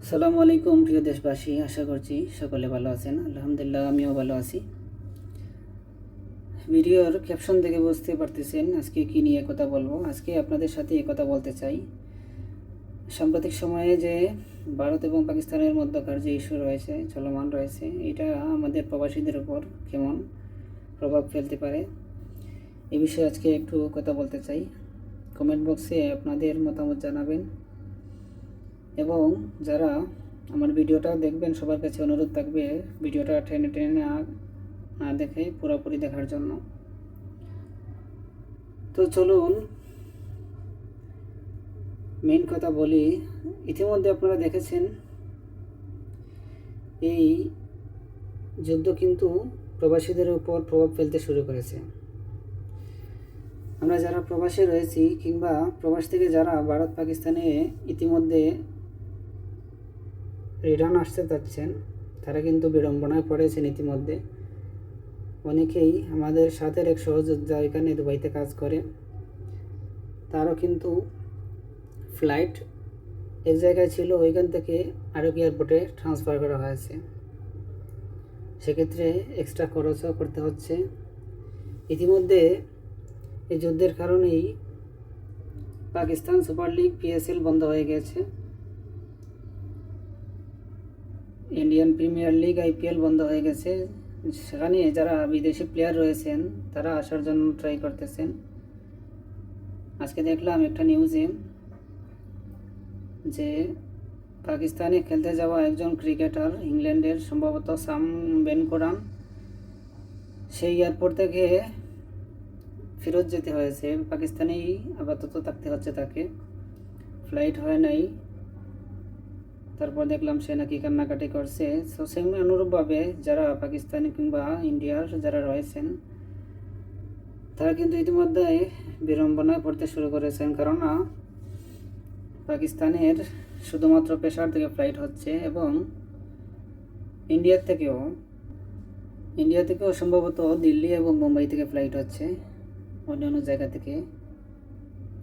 আসসালামু আলাইকুম প্রিয় দেশবাসী, আশা করছি সকলে ভালো আছেন। আলহামদুলিল্লাহ, আমিও ভালো আছি। ভিডিওর ক্যাপশন দেখে বুঝতে পারতেছেন আজকে কি নিয়ে কথা বলবো। আজকে আপনাদের সাথে কথা বলতে চাই সাম্প্রতিক সময়ে যে ভারত এবং পাকিস্তানের মধ্যকার যে ইস্যু রয়েছে, চলমান রয়েছে, এটা আমাদের প্রবাসীদের উপর কেমন প্রভাব ফেলতে পারে এ বিষয়ে আজকে একটু কথা বলতে চাই। কমেন্ট বক্সে আপনাদের মতামত জানাবেন এবং যারা আমার ভিডিওটা দেখবেন সবার কাছে অনুরোধ থাকবে ভিডিওটা টেনে টেনে না দেখে পুরোপুরি দেখার জন্য। তো চলুন মেইন কথা বলি। ইতিমধ্যে আপনারা দেখেছেন এই যুদ্ধ কিন্তু প্রবাসীদের উপর প্রভাব ফেলতে শুরু করেছে। আমরা যারা প্রবাসে রয়েছি কিংবা প্রবাস থেকে যারা ভারত পাকিস্তানে ইতিমধ্যে রিটার্ন আসতে চাচ্ছেন, তারা কিন্তু বিড়ম্বনায় পড়েছেন ইতিমধ্যে। অনেকেই আমাদের সাথের এক সহযোদ্ধা এখানে দুবাইতে কাজ করে, তারও কিন্তু ফ্লাইট এক জায়গায় ছিল, ওইখান থেকে আরব এয়ারপোর্টে ট্রান্সফার করা হয়েছে। সেক্ষেত্রে এক্সট্রা খরচও করতে হচ্ছে। ইতিমধ্যে এই যুদ্ধের কারণেই পাকিস্তান সুপার লিগ পিএসএল বন্ধ হয়ে গেছে, ইন্ডিয়ান প্রিমিয়ার লিগ আইপিএল বন্ধ হয়ে গেছে। সেখানে যারা বিদেশি প্লেয়ার রয়েছেন তারা আসার জন্য ট্রাই করতেছেন। আজকে দেখলাম একটা নিউজে যে পাকিস্তানে খেলতে যাওয়া একজন ক্রিকেটার, ইংল্যান্ডের সম্ভবত সাম বেনকোরান, সেই এয়ারপোর্ট থেকে ফেরত যেতে হয়েছে। পাকিস্তানেই আপাতত থাকতে হচ্ছে তাকে, ফ্লাইট হয় নাই। তারপর দেখলাম সে নাকি কান্নাকাটি করছে। সো সেম অনুরূপভাবে যারা পাকিস্তানি কিংবা ইন্ডিয়ার যারা রয়েছেন তারা কিন্তু ইতিমধ্যে বিড়ম্বনায় পড়তে শুরু করেছেন, কারণ পাকিস্তানের শুধুমাত্র পেশাওয়ার থেকে ফ্লাইট হচ্ছে এবং ইন্ডিয়া থেকেও সম্ভবত দিল্লি এবং মুম্বাই থেকে ফ্লাইট হচ্ছে। অন্যান্য জায়গা থেকে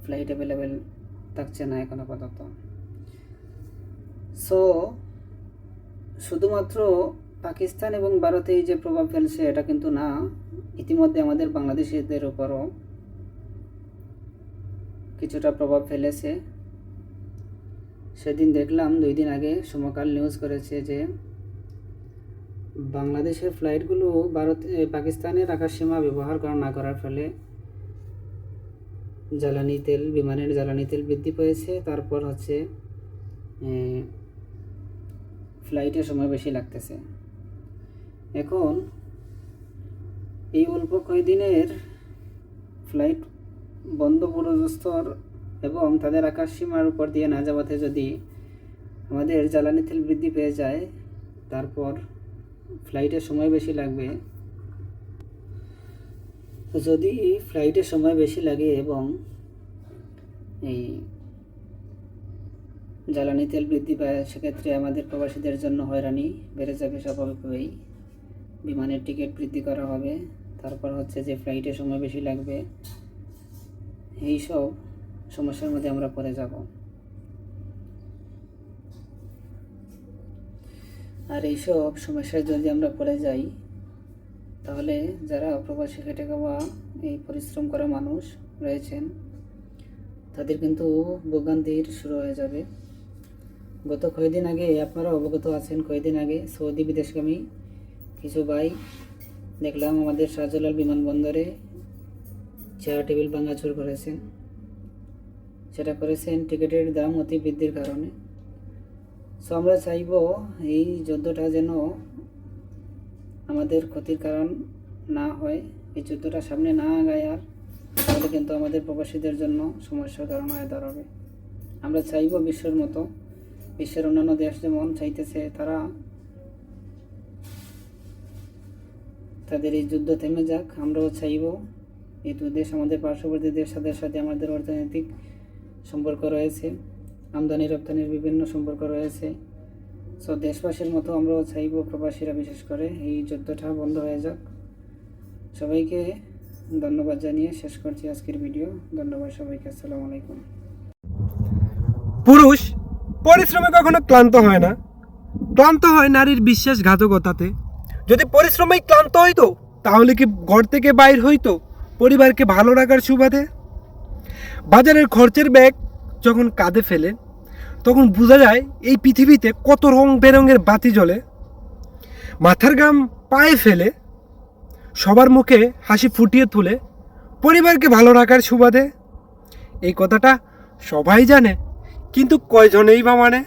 ফ্লাইট অ্যাভেলেবেল থাকছে না এখন আপাতত। সো শুধুমাত্র পাকিস্তান এবং ভারতে এই যে প্রভাব ফেলছে এটা কিন্তু না, ইতিমধ্যে আমাদের বাংলাদেশিদের উপরও কিছুটা প্রভাব ফেলেছে। সেদিন দেখলাম 2 দিন আগে সমকাল নিউজ করেছে যে বাংলাদেশের ফ্লাইটগুলো পাকিস্তানের আকাশসীমা ব্যবহার না করার ফলে বিমানের জ্বালানি তেল বৃদ্ধি পেয়েছে। তারপর হচ্ছে ফ্লাইটের সময় বেশি লাগতেছে। এখন এই অল্প কয়েকদিনের ফ্লাইট বন্ধ পুরোস্তর এবং তাদের আকাশসীমার উপর দিয়ে না যাওয়াতে যদি আমাদের জ্বালানি তেল বৃদ্ধি পেয়ে যায়, তারপর ফ্লাইটের সময় বেশি লাগবে। যদি ফ্লাইটের সময় বেশি লাগে এবং এই জ্বালানি তেল বৃদ্ধি পায়, সেক্ষেত্রে আমাদের প্রবাসীদের জন্য হয়রানি বেড়ে যাবে স্বাভাবিকভাবেই। বিমানের টিকিট বৃদ্ধি করা হবে, তারপর হচ্ছে যে ফ্লাইটের সময় বেশি লাগবে, এইসব সমস্যার মধ্যে আমরা পড়ে যাব। আর এইসব সমস্যায় যদি আমরা পড়ে যাই, তাহলে যারা প্রবাসী খেটে খাওয়া এই পরিশ্রম করা মানুষ রয়েছেন তাদের কিন্তু ভোগান্তির শুরু হয়ে যাবে। গত কয়েকদিন আগে আপনারা অবগত আছেন, কয়েকদিন আগে সৌদি বিদেশগামী কিছু ভাই দেখলাম আমাদের শাহজালাল বিমানবন্দরে চেয়ার টেবিল ভাঙাচুর করেছেন। সেটা করেছেন টিকিটের দাম অতি বৃদ্ধির কারণে। সো আমরা চাইব এই যুদ্ধটা যেন আমাদের ক্ষতির কারণ না হয়, এই যুদ্ধটা সামনে না আগায়, আর তাহলে কিন্তু আমাদের প্রবাসীদের জন্য সমস্যার কারণ হয়ে দাঁড়াবে। আমরা চাইব বিশ্বের অন্যান্য দেশ যেমন চাইতেছে তারা তাদের এই যুদ্ধ থেমে যাক, আমরাও চাইব। এই দু দেশ আমাদের পার্শ্ববর্তী দেশের সাথে আমাদের অর্থনৈতিক সম্পর্ক রয়েছে, আমদানি রপ্তানির বিভিন্ন সম্পর্ক রয়েছে। সো দেশবাসীর মতো আমরাও চাইব প্রবাসীরা বিশেষ করে এই যুদ্ধটা বন্ধ হয়ে যাক। সবাইকে ধন্যবাদ জানিয়ে শেষ করছি আজকের ভিডিও। ধন্যবাদ সবাইকে। আসসালামু আলাইকুম। পুরুষ পরিশ্রমে কখনো ক্লান্ত হয় না, ক্লান্ত হয় নারীর বিশ্বাসঘাতকতাতে। যদি পরিশ্রমেই ক্লান্ত হইতো তাহলে কি ঘর থেকে বাইর হইতো পরিবারকে ভালো রাখার সুবাদে? বাজারের খরচের ব্যাগ যখন কাঁধে ফেলে তখন বোঝা যায় এই পৃথিবীতে কত রং বেরঙের বাতি জ্বলে। মাথার ঘাম পায়ে ফেলে সবার মুখে হাসি ফুটিয়ে তুলে পরিবারকে ভালো রাখার সুবাদে। এই কথাটা সবাই জানে, কিন্তু কয়জনেই বা মানে?